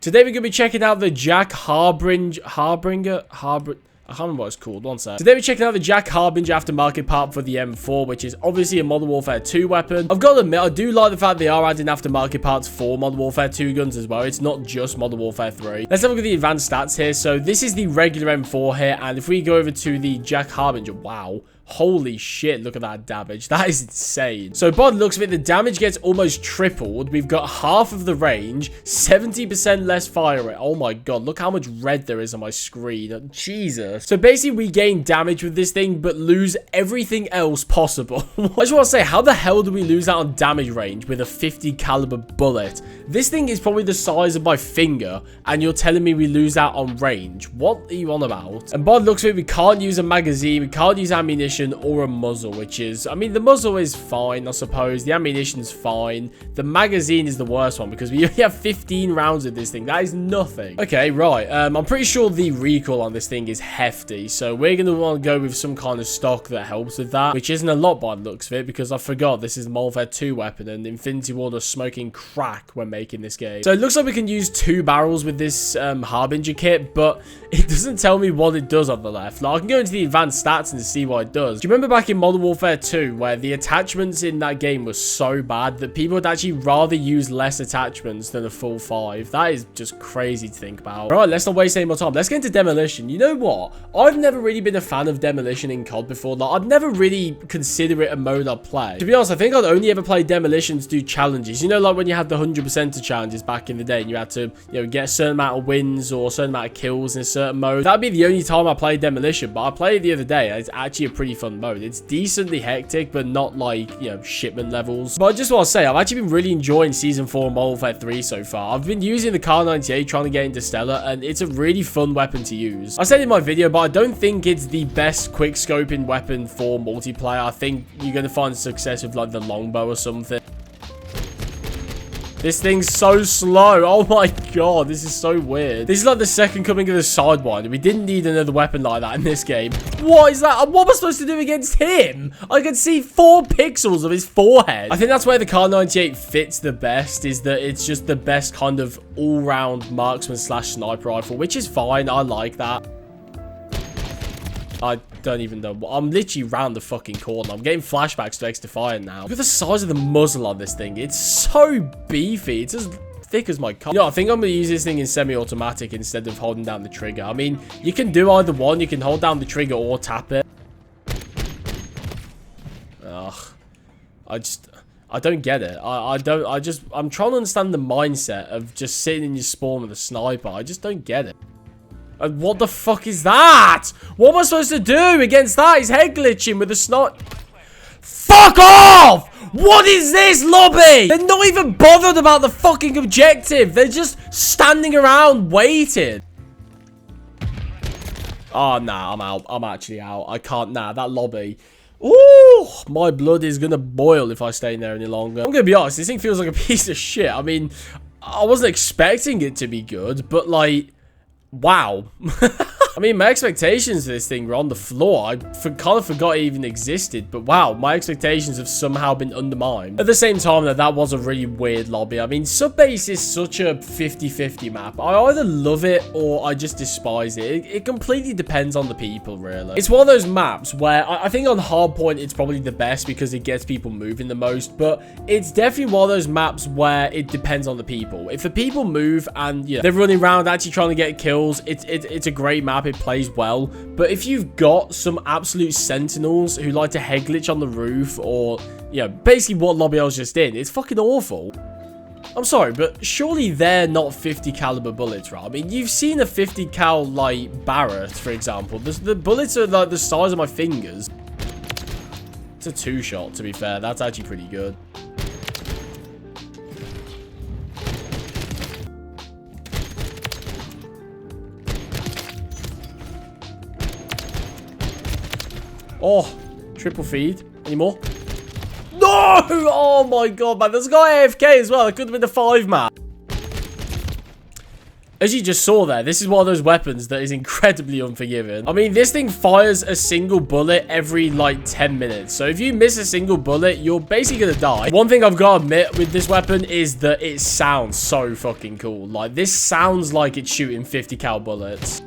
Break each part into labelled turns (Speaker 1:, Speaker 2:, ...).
Speaker 1: Today we're going to be checking out the Harbinger. I can't remember what it's called. One sec. Today we're checking out the Harbinger aftermarket part for the M4, which is obviously a Modern Warfare 2 weapon. I've got to admit, I do like the fact they are adding aftermarket parts for Modern Warfare 2 guns as well. It's not just Modern Warfare 3. Let's have a look at the advanced stats here. So this is the regular M4 here, and if we go over to the Harbinger, wow. Holy shit, look at that damage. That is insane. So by the looks of it, the damage gets almost tripled. We've got half of the range, 70% less fire rate. Oh my god, look how much red there is on my screen. Jesus. So basically, we gain damage with this thing, but lose everything else possible. I just want to say, how the hell do we lose out on damage range with a 50 caliber bullet? This thing is probably the size of my finger, and you're telling me we lose out on range. What are you on about? And by the looks of it, we can't use a magazine, we can't use ammunition, or a muzzle, which is, I mean, the muzzle is fine, I suppose. The ammunition's fine. The magazine is the worst one because we only have 15 rounds of this thing. That is nothing. Okay, right. I'm pretty sure the recoil on this thing is hefty, so we're going to want to go with some kind of stock that helps with that, which isn't a lot by the looks of it because I forgot this is a Modern Warfare 2 weapon and Infinity Ward are smoking crack when making this game. So it looks like we can use 2 barrels with this Harbinger kit, but it doesn't tell me what it does on the left. Like, I can go into the advanced stats and see what it does. Do you remember back in Modern Warfare 2 where the attachments in that game were so bad that people would actually rather use less attachments than a full 5? That is just crazy to think about. Alright, let's not waste any more time. Let's get into demolition. You know what? I've never really been a fan of demolition in COD before. Like, I'd never really consider it a mode I'd play. To be honest, I think I'd only ever play demolition to do challenges. You know, like when you had the 100% challenges back in the day and you had to, you know, get a certain amount of wins or a certain amount of kills in a certain mode. That'd be the only time I played demolition, but I played it the other day and it's actually a pretty fun mode. It's decently hectic, but not like, you know, shipment levels. But I just want to say, I've actually been really enjoying Season 4 of Modern Warfare 3 so far. I've been using the Kar 98 trying to get into Stellar, and it's a really fun weapon to use. I said in my video, but I don't think it's the best quick scoping weapon for multiplayer. I think you're going to find success with like the longbow or something. This thing's so slow. Oh my god, this is so weird. This is like the second coming of the Sidewinder. We didn't need another weapon like that in this game. What is that? What am I supposed to do against him? I can see 4 pixels of his forehead. I think that's where the Kar 98 fits the best, is that it's just the best kind of all-round marksman / sniper rifle, which is fine. I like that. I don't even know. I'm literally round the fucking corner. I'm getting flashbacks to XDefiant now. Look at the size of the muzzle on this thing. It's so beefy. It's as thick as my car. You know, I think I'm going to use this thing in semi-automatic instead of holding down the trigger. I mean, you can do either one. You can hold down the trigger or tap it. Ugh. I don't get it. I'm trying to understand the mindset of just sitting in your spawn with a sniper. I just don't get it. What the fuck is that? What am I supposed to do against that? He's head glitching with a sniper. Fuck off! What is this lobby? They're not even bothered about the fucking objective. They're just standing around waiting. Oh, nah, I'm out. I'm actually out. I can't. Nah, that lobby. Ooh, my blood is gonna boil if I stay in there any longer. I'm gonna be honest. This thing feels like a piece of shit. I mean, I wasn't expecting it to be good, but like... wow. I mean, my expectations for this thing were on the floor. I kind of forgot it even existed. But wow, my expectations have somehow been undermined. At the same time, that was a really weird lobby. I mean, Subbase is such a 50-50 map. I either love it or I just despise it. It completely depends on the people, really. It's one of those maps where I think on Hardpoint, it's probably the best because it gets people moving the most. But it's definitely one of those maps where it depends on the people. If the people move and, you know, they're running around actually trying to get kills, it's a great map. It plays well. But if you've got some absolute sentinels who like to head glitch on the roof, or, you know, basically what lobby I was just in, it's fucking awful. I'm sorry, but surely they're not 50 caliber bullets, right? I mean, you've seen a 50 cal like Barrett, for example. The bullets are like the size of my fingers. It's a 2-shot, to be fair. That's actually pretty good. Oh, triple feed. Any more? No! Oh my god, man. There's a guy AFK as well. It could have been the 5 man. As you just saw there, this is one of those weapons that is incredibly unforgiving. I mean, this thing fires a single bullet every, like, 10 minutes. So if you miss a single bullet, you're basically gonna die. One thing I've got to admit with this weapon is that it sounds so fucking cool. Like, this sounds like it's shooting 50 cal bullets.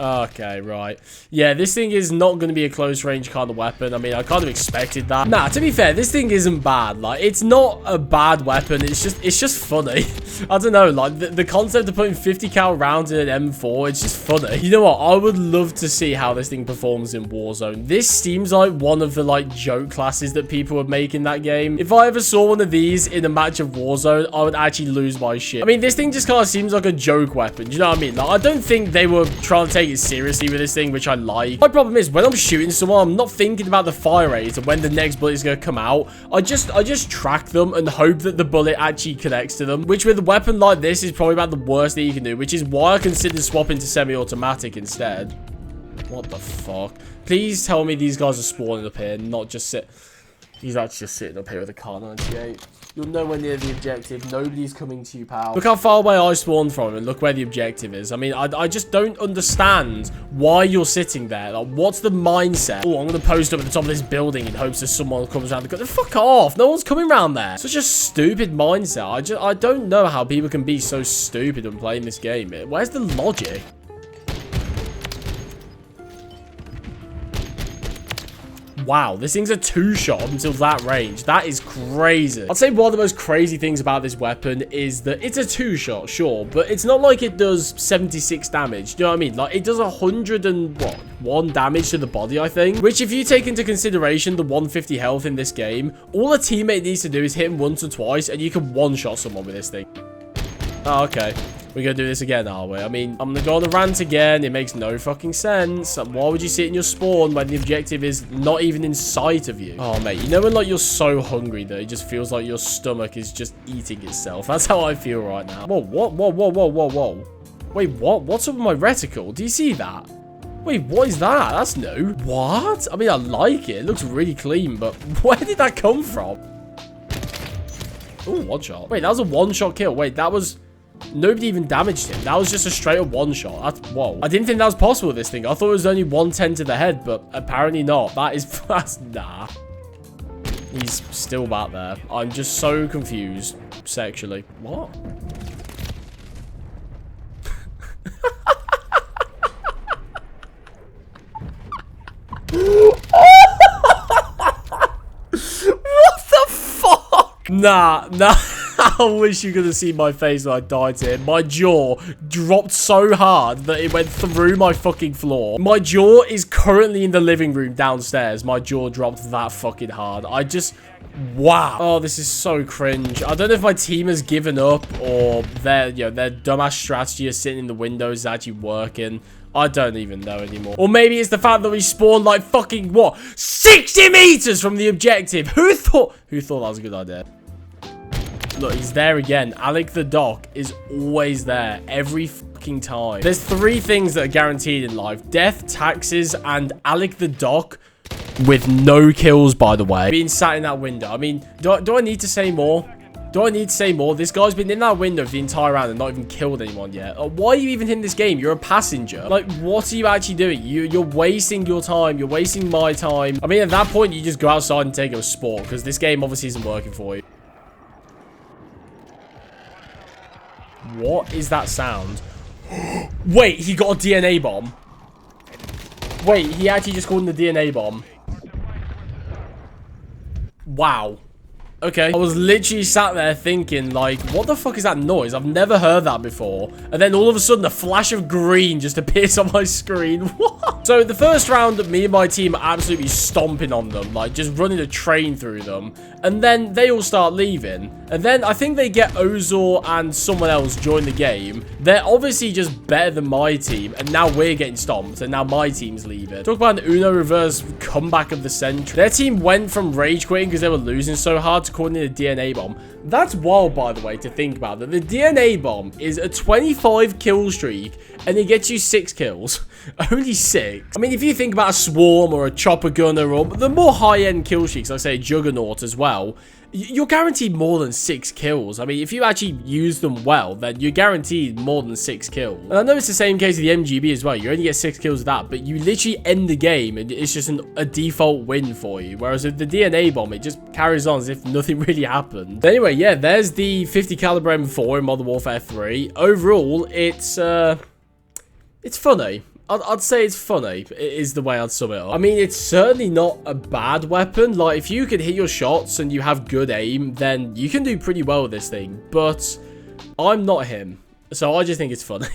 Speaker 1: Okay, right. Yeah, this thing is not going to be a close range kind of weapon. I mean, I kind of expected that. Nah, to be fair, this thing isn't bad. Like, it's not a bad weapon. It's just funny. I don't know, like, the concept of putting 50 cal rounds in an M4, it's just funny. You know what? I would love to see how this thing performs in Warzone. This seems like one of the, like, joke classes that people would make in that game. If I ever saw one of these in a match of Warzone, I would actually lose my shit. I mean, this thing just kind of seems like a joke weapon. Do you know what I mean? Like, I don't think they were trying to take it seriously with this thing, which I like. My problem is when I'm shooting someone, I'm not thinking about the fire rate and when the next bullet is going to come out. I just track them and hope that the bullet actually connects to them, which with a weapon like this is probably about the worst thing you can do, which is why I considered swapping to semi-automatic instead. What the fuck? Please tell me these guys are spawning up here, not just sit. He's actually just sitting up here with a car 98. You're nowhere near the objective. Nobody's coming to you, pal. Look how far away I spawned from and look where the objective is. I mean, I just don't understand why you're sitting there. Like, what's the mindset? Oh, I'm going to post up at the top of this building in hopes that someone comes around. Fuck off. No one's coming around there. Such a stupid mindset. I don't know how people can be so stupid when playing this game. Where's the logic? Wow, this thing's a two-shot until that range. That is crazy. I'd say one of the most crazy things about this weapon is that it's a two-shot, sure, but it's not like it does 76 damage. Do you know what I mean? Like, it does 101 damage to the body, I think, which if you take into consideration the 150 health in this game, all a teammate needs to do is hit him once or twice, and you can one-shot someone with this thing. Oh, okay. We're gonna do this again, are we? I mean, I'm gonna go on a rant again. It makes no fucking sense. Why would you sit in your spawn when the objective is not even in sight of you? Oh, mate, you know when, like, you're so hungry that it just feels like your stomach is just eating itself? That's how I feel right now. Whoa, what? Whoa, whoa, whoa, whoa, whoa. Wait, what? What's up with my reticle? Do you see that? Wait, what is that? That's new. What? I mean, I like it. It looks really clean, but where did that come from? Oh, one shot. Wait, that was a one-shot kill. Wait, that was... Nobody even damaged him. That was just a straight up one shot. That's, whoa. I didn't think that was possible with this thing. I thought it was only 110 to the head, but apparently not. That's nah. He's still back there. I'm just so confused sexually. What? What the fuck? Nah. I wish you could have seen my face when I died here. My jaw dropped so hard that it went through my fucking floor. My jaw is currently in the living room downstairs. My jaw dropped that fucking hard. Wow. Oh, this is so cringe. I don't know if my team has given up or their dumbass strategy of sitting in the windows is actually working. I don't even know anymore. Or maybe it's the fact that we spawned like fucking, what, 60 meters from the objective. Who thought that was a good idea? Look, he's there again. Alec the Doc is always there every fucking time. There's 3 things that are guaranteed in life. Death, taxes, and Alec the Doc with no kills, by the way. Being sat in that window. I mean, do I need to say more? Do I need to say more? This guy's been in that window for the entire round and not even killed anyone yet. Why are you even in this game? You're a passenger. Like, what are you actually doing? You're wasting your time. You're wasting my time. I mean, at that point, you just go outside and take it a sport because this game obviously isn't working for you. What is that sound? Wait, he got a DNA bomb. Wait, he actually just called in the DNA bomb. Wow. Okay. I was literally sat there thinking, like, what the fuck is that noise? I've never heard that before. And then all of a sudden, a flash of green just appears on my screen. What? So the first round, me and my team are absolutely stomping on them, like, just running a train through them. And then they all start leaving. And then I think they get Ozor and someone else join the game. They're obviously just better than my team. And now we're getting stomped. And now my team's leaving. Talk about an Uno reverse comeback of the century. Their team went from rage quitting because they were losing so hard to calling in a DNA bomb. That's wild, by the way, to think about that. The DNA bomb is a 25 kill streak, and it gets you 6 kills. Only 6. I mean, if you think about a swarm or a chopper gunner or the more high-end kill streaks, like say a juggernaut as well, you're guaranteed more than 6 kills. I mean, if you actually use them well, then you're guaranteed more than 6 kills. And I know it's the same case with the MGB as well. You only get 6 kills with that, but you literally end the game and it's just a default win for you. Whereas with the DNA bomb, it just carries on as if nothing really happened. But anyway, yeah, there's the 50 caliber M4 in Modern Warfare 3. Overall, it's funny. I'd say it's funny, is the way I'd sum it up. I mean, it's certainly not a bad weapon. Like, if you can hit your shots and you have good aim, then you can do pretty well with this thing. But I'm not him. So I just think it's funny.